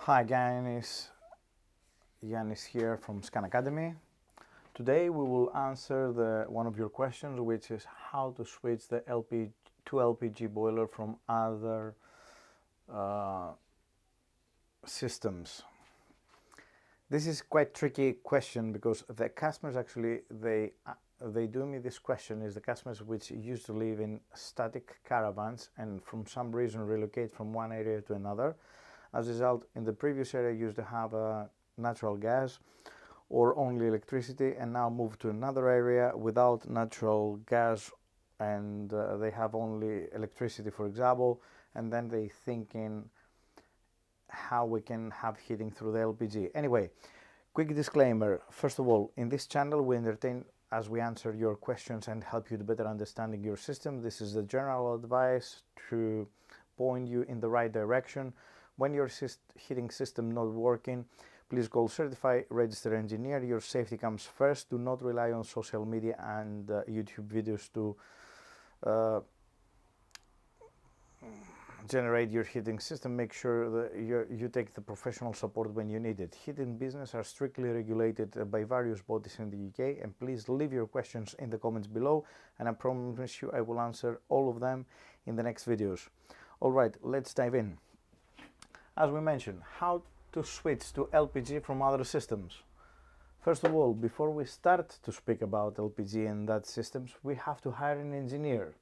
Hi Yiannis, Yiannis here from SKAN Academy. Today we will answer one of your questions, which is how to switch the LPG boiler from other systems. This is quite tricky question because the customers actually they do me this question is the customers which used to live in static caravans and from some reason relocate from one area to another. As a result, in the previous area used to have natural gas or only electricity, and now move to another area without natural gas and they have only electricity, for example, and then they thinking how we can have heating through the LPG. Anyway, quick disclaimer. First of all, in this channel we entertain as we answer your questions and help you to better understanding your system. This is the general advice to point you in the right direction. When your heating system not working, please call certified registered engineer. Your safety comes first. Do not rely on social media and YouTube videos to generate your heating system. Make sure that you take the professional support when you need it. Heating business are strictly regulated by various bodies in the UK, and please leave your questions in the comments below, and I promise you I will answer all of them in the next videos. Alright, let's dive in. As we mentioned, how to switch to LPG from other systems. First of all, before we start to speak about LPG and that systems, we have to hire an engineer.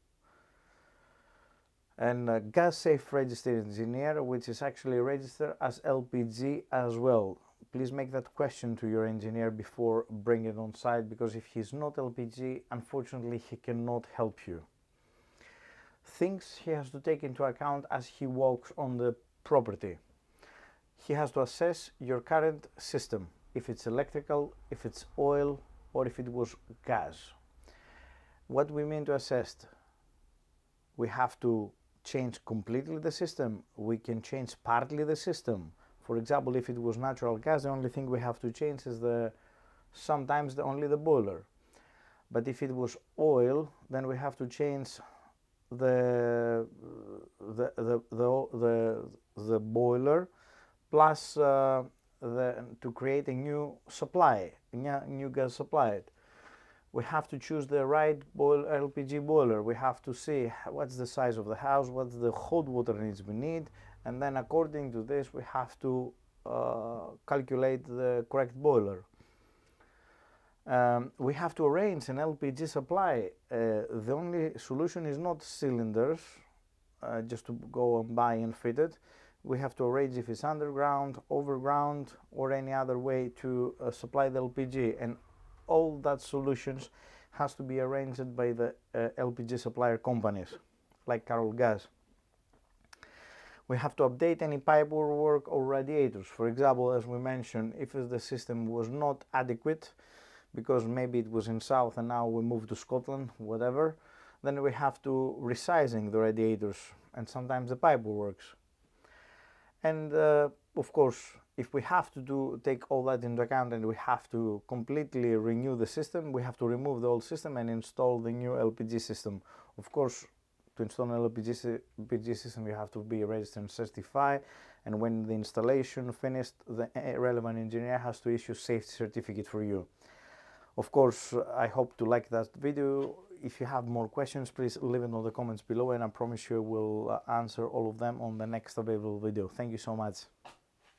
And a gas safe registered engineer, which is actually registered as LPG as well. Please make that question to your engineer before bringing it on site, because if he's not LPG, unfortunately he cannot help you. Things he has to take into account as he walks on the property. He has to assess your current system, if it's electrical, if it's oil, or if it was gas. What we mean to assess? We have to change completely the system. We can change partly the system. For example, if it was natural gas, the only thing we have to change is sometimes only the boiler. But if it was oil, then we have to change the boiler plus to create a new supply, new gas supply. We have to choose the right LPG boiler. We have to see what's the size of the house, what's the hot water needs we need, and then according to this we have to calculate the correct boiler. We have to arrange an LPG supply. The only solution is not cylinders, just to go and buy and fit it. We have to arrange if it's underground, overground, or any other way to supply the LPG, and all that solutions has to be arranged by the LPG supplier companies like Carol Gas. We have to update any pipework or radiators. For example, as we mentioned, if the system was not adequate because maybe it was in south and now we moved to Scotland, whatever, then we have to resizing the radiators and sometimes the pipeworks. And of course, if we have to take all that into account and we have to completely renew the system, we have to remove the old system and install the new LPG system. Of course, to install an LPG system, you have to be registered and certified, and when the installation finished, the relevant engineer has to issue safety certificate for you. Of course, I hope to like that video. If you have more questions, please leave it in the comments below, and I promise you we'll answer all of them on the next available video. Thank you so much.